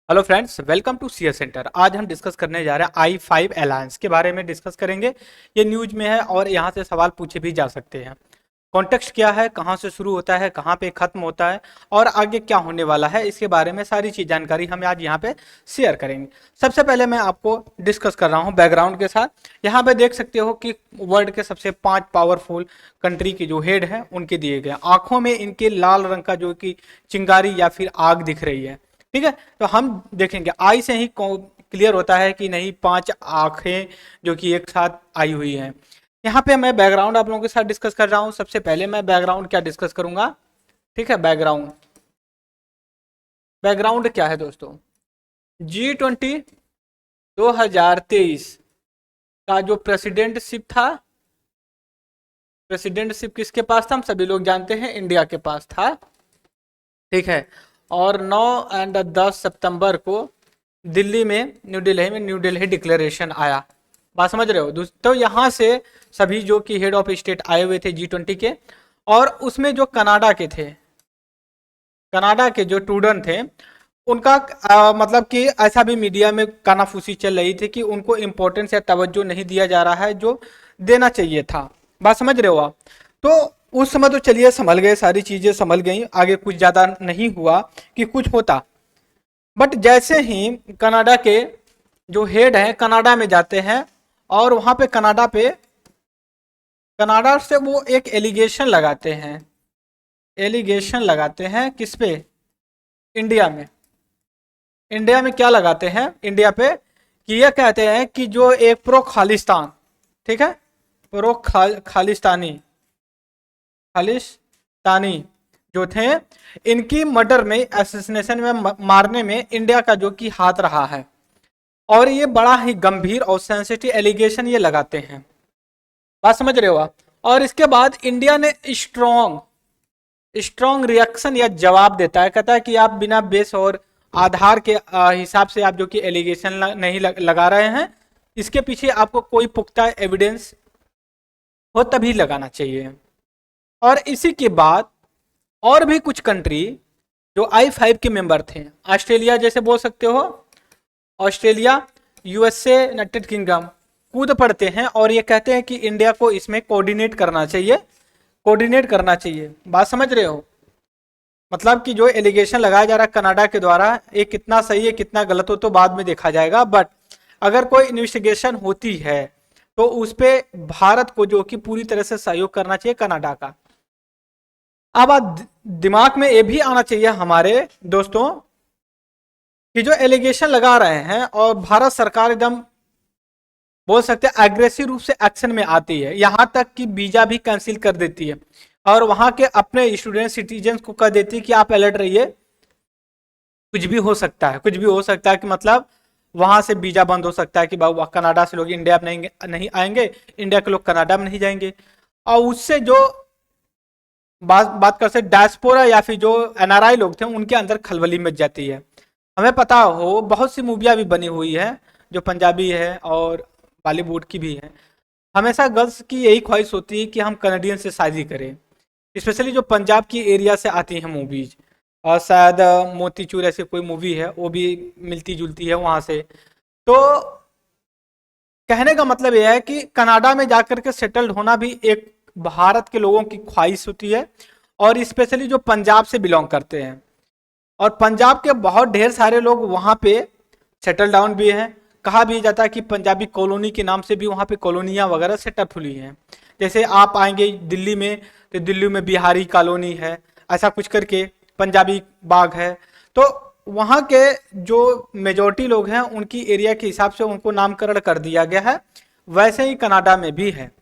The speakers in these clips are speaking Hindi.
Hello friends, welcome to CS centre. आज हम डिस्कस करने जा रहे हैं आई-5 अलायंस के बारे में डिस्कस करेंगे। ये न्यूज में है और यहाँ से सवाल पूछे भी जा सकते हैं। कॉन्टेक्स्ट क्या है, कहाँ से शुरू होता है, कहाँ पे खत्म होता है और आगे क्या होने वाला है, इसके बारे में सारी चीज जानकारी हम आज यहाँ पे शेयर करेंगे। सबसे पहले मैं आपको डिस्कस कर रहा हूँ बैकग्राउंड के साथ। यहाँ पे देख सकते हो कि वर्ल्ड के सबसे 5 पावरफुल कंट्री के जो हेड हैं उनके दिए गए। आंखों में इनके लाल रंग का जो कि चिंगारी या फिर आग दिख रही है। ठीक है, तो हम देखेंगे आई से ही क्लियर होता है कि नहीं 5 आंखें जो कि एक साथ आई हुई हैं। यहाँ पे मैं बैकग्राउंड आप लोगों के साथ डिस्कस कर रहा हूँ। सबसे पहले मैं बैकग्राउंड क्या डिस्कस करूंगा। ठीक है, बैकग्राउंड बैकग्राउंड क्या है दोस्तों। G20 2023 का जो प्रेसिडेंटशिप था, प्रेसिडेंटशिप किसके पास था हम सभी लोग जानते हैं, इंडिया के पास था। ठीक है, और 9 एंड 10 सितंबर को दिल्ली में, न्यू दिल्ली डिक्लेरेशन आया। बात समझ रहे हो। तो यहाँ से सभी जो कि हेड ऑफ स्टेट आए हुए थे G20 के, और उसमें जो कनाडा के थे, कनाडा के जो स्टूडेंट थे उनका मतलब कि ऐसा भी मीडिया में कानाफूसी चल रही थी कि उनको इम्पोर्टेंस या तवज्जो नहीं दिया जा रहा है जो देना चाहिए था। बात समझ रहे हो आप। तो उस समय तो चलिए संभल गए, सारी चीजें संभल गई, आगे कुछ ज्यादा नहीं हुआ कि कुछ होता। बट जैसे ही कनाडा के जो हेड हैं कनाडा में जाते हैं और वहां पे कनाडा से वो एक एलिगेशन लगाते हैं, एलिगेशन लगाते हैं किस पे, इंडिया में। इंडिया में क्या लगाते हैं, इंडिया पे, कि ये कहते हैं कि जो एक प्रो खालिस्तान, ठीक है, प्रो खालिस्तानी खालिस्तानी जो थे, इनकी मर्डर में, असैसिनेशन में, मारने में इंडिया का जो कि हाथ रहा है। और ये बड़ा ही गंभीर और सेंसिटिव एलिगेशन ये लगाते हैं। बात समझ रहे हो आप। और इसके बाद इंडिया ने स्ट्रॉन्ग रिएक्शन या जवाब देता है, कहता है कि आप बिना बेस और आधार के हिसाब से आप जो कि एलिगेशन नहीं लगा रहे हैं, इसके पीछे आपको कोई पुख्ता एविडेंस हो तभी लगाना चाहिए। और इसी के बाद और भी कुछ कंट्री जो आई-5 के मेंबर थे, ऑस्ट्रेलिया जैसे बोल सकते हो, ऑस्ट्रेलिया, यूएसए, यूनाइटेड किंगडम, कूद पड़ते हैं और ये कहते हैं कि इंडिया को इसमें कोऑर्डिनेट करना चाहिए, कोऑर्डिनेट करना चाहिए। बात समझ रहे हो। मतलब कि जो एलिगेशन लगाया जा रहा है कनाडा के द्वारा, ये कितना सही है कितना गलत हो तो बाद में देखा जाएगा। बट अगर कोई इन्वेस्टिगेशन होती है तो उस पर भारत को जो कि पूरी तरह से सहयोग करना चाहिए कनाडा का। अब दिमाग में ये भी आना चाहिए हमारे दोस्तों कि जो एलिगेशन लगा रहे हैं और भारत सरकार एकदम बोल सकते हैं एग्रेसिव रूप से एक्शन में आती है, यहां तक कि वीजा भी कैंसिल कर देती है और वहां के अपने स्टूडेंट सिटीजन को कह देती है कि आप अलर्ट रहिए, कुछ भी हो सकता है, कुछ भी हो सकता है। कि मतलब वहां से वीजा बंद हो सकता है कि कनाडा से लोग इंडिया में नहीं आएंगे, इंडिया के लोग कनाडा में नहीं जाएंगे। और उससे जो बात कर सकते डायस्पोरा या फिर जो एनआरआई लोग थे उनके अंदर खलबली मच जाती है। हमें पता हो बहुत सी मूवियाँ भी बनी हुई है जो पंजाबी है और बॉलीवुड की भी है। हमेशा गर्ल्स की यही ख्वाहिश होती है कि हम कनेडियन से शादी करें, स्पेशली जो पंजाब की एरिया से आती हैं मूवीज। और शायद मोतीचूर ऐसी कोई मूवी है वो भी मिलती जुलती है वहाँ से। तो कहने का मतलब यह है कि कनाडा में जाकर के सेटल्ड होना भी एक भारत के लोगों की ख्वाहिश होती है, और स्पेशली जो पंजाब से बिलोंग करते हैं। और पंजाब के बहुत ढेर सारे लोग वहाँ पे सेटल डाउन भी हैं। कहा भी जाता है कि पंजाबी कॉलोनी के नाम से भी वहाँ पे कॉलोनियाँ वगैरह सेटअप हुई हैं। जैसे आप आएंगे दिल्ली में तो दिल्ली में बिहारी कॉलोनी है, ऐसा कुछ करके पंजाबी बाग है। तो वहाँ के जो मेजोरिटी लोग हैं उनकी एरिया के हिसाब से उनको नामकरण कर दिया गया है। वैसे ही कनाडा में भी है।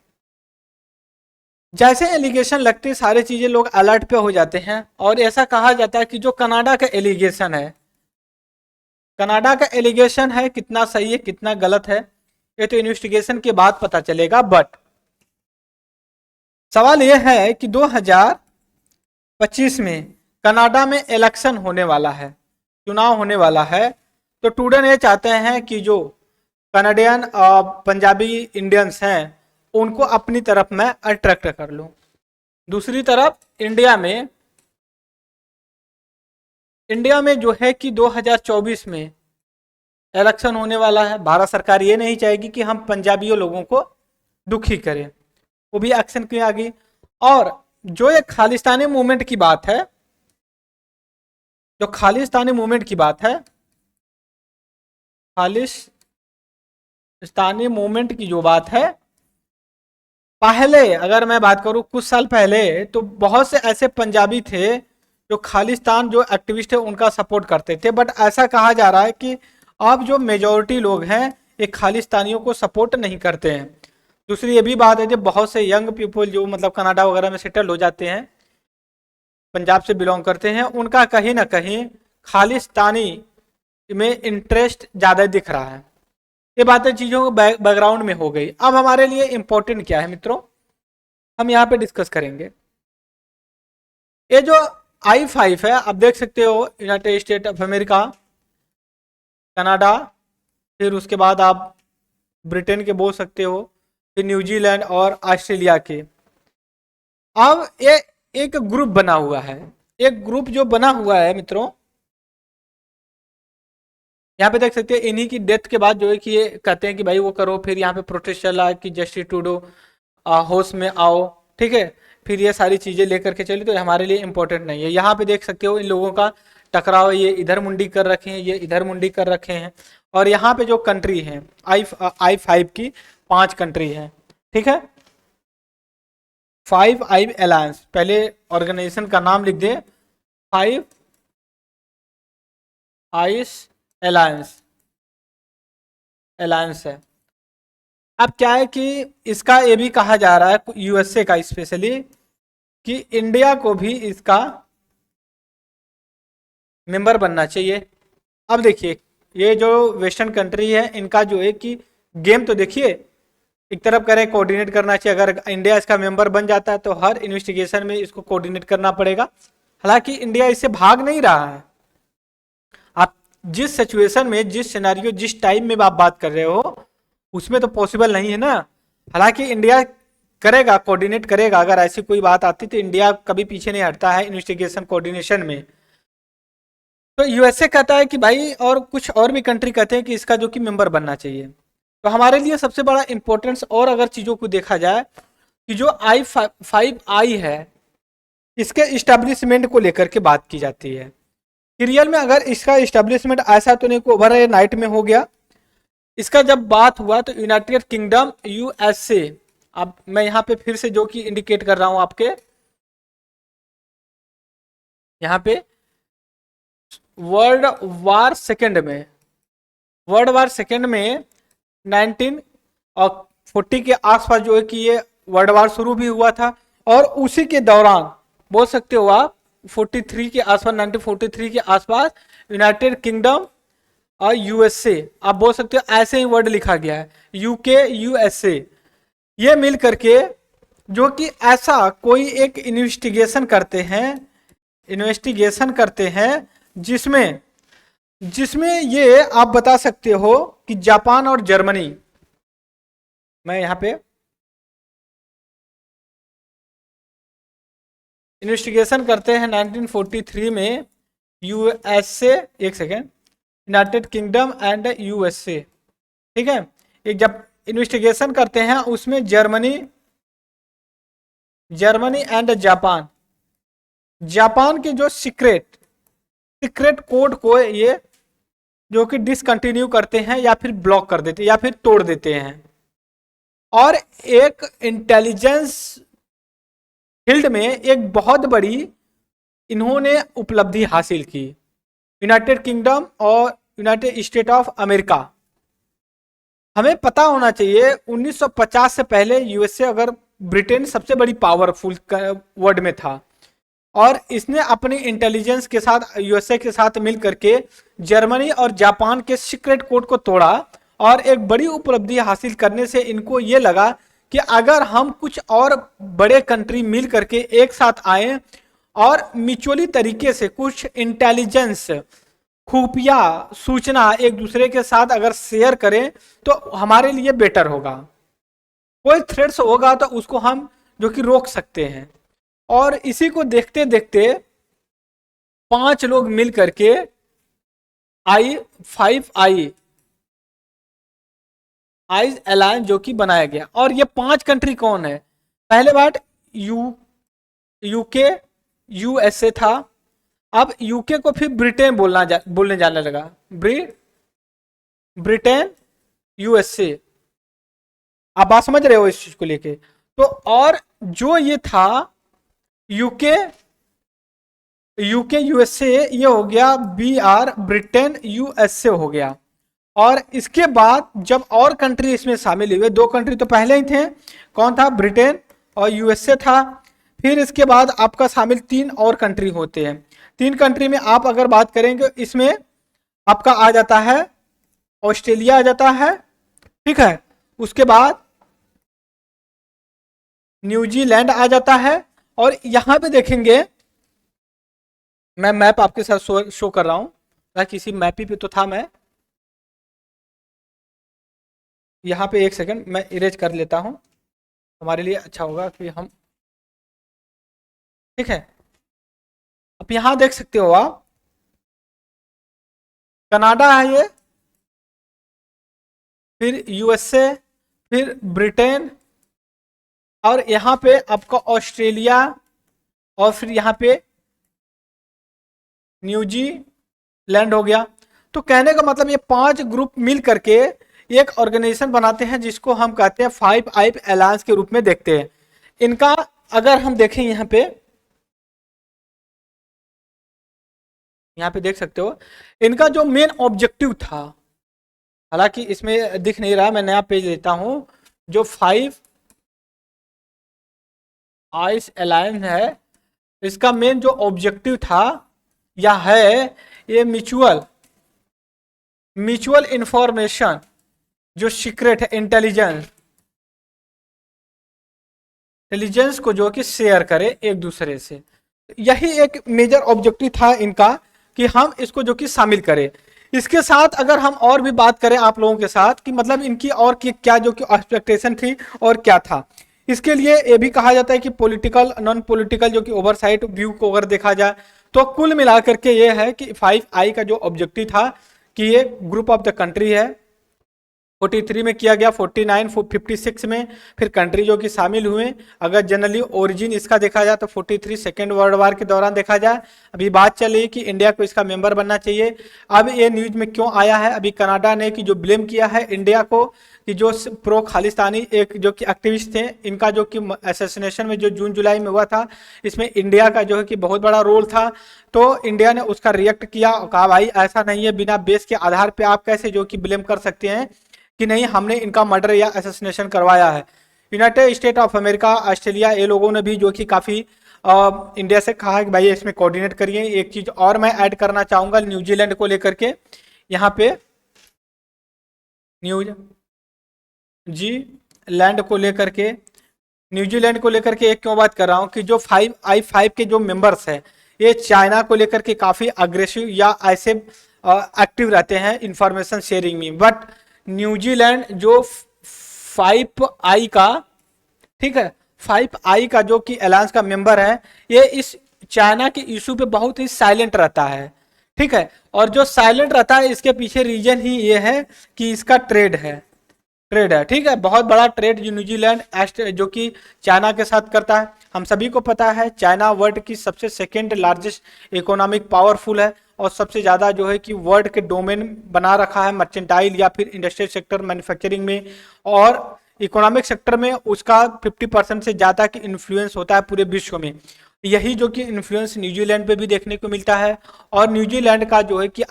जैसे एलिगेशन लगते सारी चीजें लोग अलर्ट पे हो जाते हैं और ऐसा कहा जाता है कि जो कनाडा का एलिगेशन है, कनाडा का एलिगेशन है, कितना सही है कितना गलत है ये तो इन्वेस्टिगेशन के बाद पता चलेगा। बट सवाल यह है कि 2025 में कनाडा में इलेक्शन होने वाला है, चुनाव होने वाला है। तो स्टूडेंट ये चाहते हैं कि जो कनाडियन पंजाबी इंडियंस हैं उनको अपनी तरफ मैं अट्रैक्ट कर लूं। दूसरी तरफ इंडिया में जो है कि 2024 में इलेक्शन होने वाला है, भारत सरकार ये नहीं चाहेगी कि हम पंजाबियों लोगों को दुखी करें, वो भी एक्शन की आ गई। और जो ये खालिस्तानी मूवमेंट की बात है, जो खालिस्तानी मूवमेंट की बात है, खालिस्तानी मूवमेंट की जो बात है, पहले अगर मैं बात करूं कुछ साल पहले, तो बहुत से ऐसे पंजाबी थे जो खालिस्तान जो एक्टिविस्ट है उनका सपोर्ट करते थे, बट ऐसा कहा जा रहा है कि अब जो मेजोरिटी लोग हैं ये खालिस्तानियों को सपोर्ट नहीं करते हैं। दूसरी ये भी बात है कि बहुत से यंग पीपल जो मतलब कनाडा वगैरह में सेटल हो जाते हैं, पंजाब से बिलोंग करते हैं, उनका कहीं ना कहीं खालिस्तानी में इंटरेस्ट ज़्यादा दिख रहा है। ये बातें चीज़ों को बैकग्राउंड में हो गई। अब हमारे लिए इंपॉर्टेंट क्या है मित्रों, हम यहाँ पे डिस्कस करेंगे। ये जो I-5 है, आप देख सकते हो United state of America, Canada, फिर उसके बाद आप ब्रिटेन के बोल सकते हो, फिर न्यूजीलैंड और ऑस्ट्रेलिया के। अब ये एक ग्रुप बना हुआ है, एक ग्रुप जो बना हुआ है मित्रों, यहाँ पे देख सकते हैं इन्हीं की डेथ के बाद जो है कि ये कहते हैं कि भाई वो करो, फिर यहाँ पे प्रोटेस्ट चल रहा है कि जस्टिस ट्रूडो होश में आओ, ठीक है, फिर ये सारी चीजें लेकर के चली, तो हमारे लिए इंपॉर्टेंट नहीं है। यहाँ पे देख सकते हो इन लोगों का टकराव, ये इधर मुंडी कर रखे हैं, ये इधर मुंडी कर रखे हैं। और यहाँ पे जो कंट्री है I-5 की 5 कंट्री है, ठीक है, 5 आई अलायंस, पहले ऑर्गेनाइजेशन का नाम लिख दे, 5 आइस अलायंस, अलायंस है। अब क्या है कि इसका ये भी कहा जा रहा है यूएसए का स्पेशली कि इंडिया को भी इसका मेंबर बनना चाहिए। अब देखिए ये जो वेस्टर्न कंट्री है इनका जो है कि गेम तो देखिए, एक तरफ करें कोऑर्डिनेट करना चाहिए, अगर इंडिया इसका मेंबर बन जाता है तो हर इन्वेस्टिगेशन में इसको कोऑर्डिनेट करना पड़ेगा। हालांकि इंडिया इससे भाग नहीं रहा है, आप जिस सिचुएशन में, जिस सिनेरियो, जिस टाइम में आप बात कर रहे हो उसमें तो पॉसिबल नहीं है ना। हालांकि इंडिया करेगा, कोऑर्डिनेट करेगा, अगर ऐसी कोई बात आती तो इंडिया कभी पीछे नहीं हटता है इन्वेस्टिगेशन कोऑर्डिनेशन में। तो यूएसए कहता है कि भाई, और कुछ और भी कंट्री कहते हैं कि इसका जो कि मेंबर बनना चाहिए। तो हमारे लिए सबसे बड़ा इंपॉर्टेंस, और अगर चीज़ों को देखा जाए कि जो I-5 है इसके इस्टेब्लिशमेंट को लेकर के बात की जाती है कि रियल में अगर इसका इस्टेब्लिशमेंट ऐसा तो नहीं को ओवर नाइट में हो गया। इसका जब बात हुआ तो यूनाइटेड किंगडम यूएसए, अब मैं यहाँ पे फिर से जो कि इंडिकेट कर रहा हूँ आपके यहाँ पे, वर्ल्ड वार सेकेंड में 1940 के आसपास जो है कि ये वर्ल्ड वार शुरू भी हुआ था। और उसी के दौरान बोल सकते हो आप 43 के आसपास, 1943 के आसपास यूनाइटेड किंगडम और यूएसए, आप बोल सकते हो ऐसे ही वर्ड लिखा गया है, यूके यूएसए, ये मिल करके जो कि ऐसा कोई एक इन्वेस्टिगेशन करते हैं जिसमें ये आप बता सकते हो कि जापान और जर्मनी, मैं यहाँ पे इन्वेस्टिगेशन करते हैं 1943 में यूएसए, एक second, United kingdom and USA, ठीक है, एक जब इन्वेस्टिगेशन करते हैं उसमें जर्मनी एंड जापान के जो सीक्रेट कोड को ये जो कि डिसकंटिन्यू करते हैं या फिर ब्लॉक कर देते हैं या फिर तोड़ देते हैं। और एक इंटेलिजेंस फील्ड में एक बहुत बड़ी इन्होंने उपलब्धि हासिल की, यूनाइटेड किंगडम और यूनाइटेड स्टेट ऑफ अमेरिका। हमें पता होना चाहिए 1950 से पहले यूएसए, अगर ब्रिटेन सबसे बड़ी पावरफुल वर्ल्ड में था, और इसने अपनी इंटेलिजेंस के साथ यूएसए के साथ मिल करके जर्मनी और जापान के सीक्रेट कोड को तोड़ा। और एक बड़ी उपलब्धि हासिल करने से इनको ये लगा कि अगर हम कुछ और बड़े कंट्री मिल करके एक साथ आए और म्यूचुअली तरीके से कुछ इंटेलिजेंस, खुफिया सूचना एक दूसरे के साथ अगर शेयर करें तो हमारे लिए बेटर होगा। कोई थ्रेट्स होगा तो उसको हम जो कि रोक सकते हैं। और इसी को देखते देखते 5 लोग मिल करके I-5 आइस अलायंस जो कि बनाया गया। और ये 5 कंट्री कौन है? पहले बात यूके यूएसए था। अब यूके को फिर ब्रिटेन बोलने जाने लगा। Britain USA. आप बात समझ रहे हो इस चीज को लेके? तो और जो ये था यूके यूएसए, ये हो गया BR ब्रिटेन यूएसए हो गया। और इसके बाद जब और कंट्री इसमें शामिल हुए, 2 कंट्री तो पहले ही थे, कौन था? ब्रिटेन और यूएसए था। फिर इसके बाद आपका शामिल 3 और कंट्री होते हैं। 3 कंट्री में आप अगर बात करेंगे, इसमें आपका आ जाता है ऑस्ट्रेलिया आ जाता है, ठीक है। उसके बाद न्यूजीलैंड आ जाता है। और यहां पे देखेंगे, मैं मैप आपके साथ शो कर रहा हूं, किसी मैप पे तो था मैं, यहाँ पे एक सेकंड मैं इरेज कर लेता हूँ, हमारे लिए अच्छा होगा कि हम, ठीक है। अब यहाँ देख सकते हो आप, कनाडा है ये, फिर यूएसए, फिर ब्रिटेन, और यहाँ पे आपका ऑस्ट्रेलिया, और फिर यहाँ पे न्यूजीलैंड हो गया। तो कहने का मतलब ये 5 ग्रुप मिल करके एक ऑर्गेनाइजेशन बनाते हैं, जिसको हम कहते हैं 5 आइस अलायंस के रूप में देखते हैं। इनका अगर हम देखें यहाँ पे देख सकते हो, इनका जो मेन ऑब्जेक्टिव था, हालांकि इसमें दिख नहीं रहा, मैं नया पेज लेता हूं। जो 5 आइस अलायंस है, इसका मेन जो ऑब्जेक्टिव था या है, ये म्यूचुअल इंफॉर्मेशन, जो सीक्रेट है, इंटेलिजेंस को जो कि शेयर करे एक दूसरे से। यही एक मेजर ऑब्जेक्टिव था इनका, कि हम इसको जो कि शामिल करें। इसके साथ अगर हम और भी बात करें आप लोगों के साथ, कि मतलब इनकी और क्या जो कि एक्सपेक्टेशन थी और क्या था, इसके लिए ये भी कहा जाता है कि पॉलिटिकल नॉन पॉलिटिकल जो कि ओवरसाइट व्यू को अगर देखा जाए, तो कुल मिलाकर के ये है कि 5I का जो ऑब्जेक्टिव था, कि ये ग्रुप ऑफ द कंट्री है। 43 में किया गया, 49 56 में फिर कंट्री जो कि शामिल हुए। अगर जनरली ओरिजिन इसका देखा जाए तो 43 सेकेंड वर्ल्ड वार के दौरान देखा जाए। अभी बात चल रही है कि इंडिया को इसका मेंबर बनना चाहिए। अब ये न्यूज में क्यों आया है? अभी कनाडा ने कि जो ब्लेम किया है इंडिया को, कि जो प्रो खालिस्तानी एक जो कि एक्टिविस्ट थे, इनका जो कि असैसिनेशन में जो जून जुलाई में हुआ था, इसमें इंडिया का जो है कि बहुत बड़ा रोल था। तो इंडिया ने उसका रिएक्ट किया और कहा भाई ऐसा नहीं है, बिना बेस के आधार पे आप कैसे जो कि ब्लेम कर सकते हैं कि नहीं हमने इनका मर्डर या असैसिनेशन करवाया है। United state of America, Australia, ये लोगों ने भी जो कि काफ़ी इंडिया से कहा है कि भाई इसमें कोऑर्डिनेट करिए। एक चीज़ और मैं ऐड करना चाहूँगा न्यूजीलैंड को लेकर के, यहाँ पे न्यूजीलैंड को लेकर के एक क्यों बात कर रहा हूँ, कि जो 5I के जो मेंबर्स हैं, ये चाइना को लेकर के काफ़ी अग्रेसिव या ऐसे एक्टिव रहते हैं इंफॉर्मेशन शेयरिंग में। बट न्यूजीलैंड जो 5I का, ठीक है, 5I का जो कि अलायंस का मेंबर है, ये इस चाइना के इशू पे बहुत ही साइलेंट रहता है, ठीक है। और जो साइलेंट रहता है, इसके पीछे रीजन ही ये है कि इसका ट्रेड है, ठीक है। बहुत बड़ा ट्रेड जो न्यूजीलैंड जो कि चाइना के साथ करता है। हम सभी को पता है चाइना वर्ल्ड की सबसे सेकेंड लार्जेस्ट इकोनॉमिक पावरफुल है, और सबसे ज़्यादा जो है कि वर्ल्ड के डोमेन बना रखा है मर्चेंटाइल या फिर इंडस्ट्रियल सेक्टर मैन्युफैक्चरिंग में, और इकोनॉमिक सेक्टर में उसका 50% से ज़्यादा की इन्फ्लुएंस होता है पूरे विश्व में। यही जो कि इन्फ्लुएंस न्यूजीलैंड पे भी देखने को मिलता है। और न्यूजीलैंड का जो है कि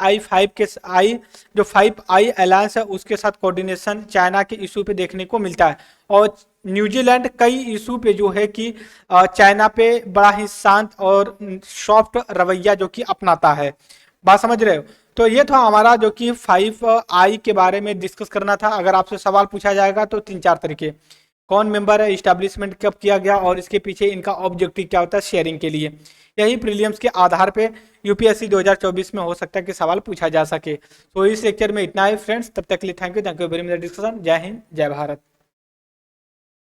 जो 5I अलायंस है, उसके साथ कोऑर्डिनेशन चाइना के इशू पे देखने को मिलता है। और न्यूजीलैंड कई इशू पे जो है कि चाइना पे बड़ा ही शांत और सॉफ्ट रवैया जो कि अपनाता है। बात समझ रहे हो? तो ये था हमारा जो कि 5I के बारे में डिस्कस करना था। अगर आपसे सवाल पूछा जाएगा तो 3-4 तरीके, कौन मेंबर है, इस्टेब्लिशमेंट कब किया गया, और इसके पीछे इनका ऑब्जेक्टिव क्या होता है शेयरिंग के लिए। यही प्रीलिम्स के आधार पे यूपीएससी 2024 में हो सकता है कि सवाल पूछा जा सके। तो इस लेक्चर में इतना ही फ्रेंड्स, तब तक के लिए thank you very much discussion. जय हिंद, जय भारत।